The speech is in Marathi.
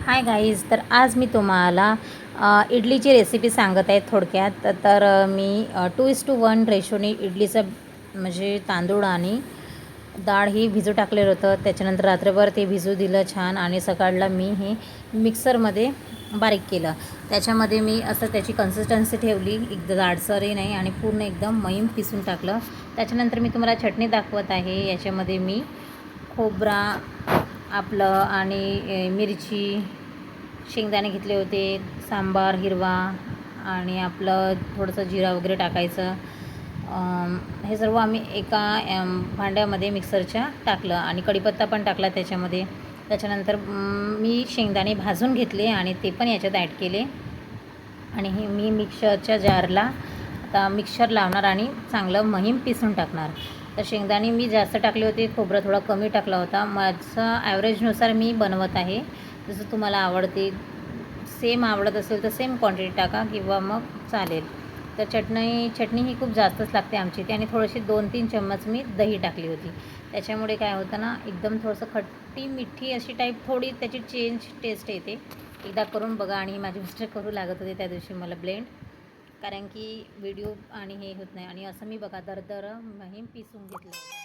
हाय गाईज, तर आज मी तुम्हाला इडलीची रेसिपी सांगत आहे थोडक्यात. तर मी 2:1 रेशोनी इडलीचं म्हणजे तांदूळ आणि डाळ ही भिजू टाकलेलं होतं. त्याच्यानंतर रात्रभर ते भिजू दिलं छान आणि सकाळला मी हे मिक्सरमध्ये बारीक केलं. त्याच्यामध्ये मी असं त्याची कन्सिस्टन्सी ठेवली, एकदम जाडसरही नाही आणि पूर्ण एकदम महीम पिसून टाकलं. त्याच्यानंतर मी तुम्हाला चटणी दाखवत आहे. याच्यामध्ये मी खोबरा आपलं आणि मिरची, शेंगदाणे घेतले होते, सांबार हिरवा आणि आपलं थोडंसं जिरा वगैरे टाकायचं. हे सर्व आम्ही एका भांड्यामध्ये मिक्सरच्या टाकलं आणि कढीपत्ता पण टाकला त्याच्यामध्ये. त्याच्यानंतर मी शेंगदाणे भाजून घेतले आणि ते पण याच्यात ॲड केले आणि हे मी मिक्सरच्या जारला आता मिक्सर लावणार आणि चांगलं महीम पिसून टाकणार. तर शेंगदाणे मी जास्त टाकले होते, खोबरं थोडा कमी टाकला होता. माझं ॲव्हरेजनुसार मी बनवत आहे. जसं तुम्हाला आवडते, सेम आवडत असेल तर सेम क्वांटिटी टाका किंवा मग चालेल. तर चटणी ही खूप जास्तच लागते आमची इथे आणि थोडीशी 2-3 चम्मच मी दही टाकली होती. त्याच्यामुळे काय होतं ना, एकदम थोडंसं खट्टी मिठी अशी टाईप थोडी त्याची चेंज टेस्ट येते. एकदा करून बघा. आणि माझे मिस्टर करू लागत होते त्या दिवशी मला ब्लेंड, कारण की व्हिडिओ आणि हे होत नाही. आणि असं मी बघा दरदर महीम पिसून घेतलं होतं.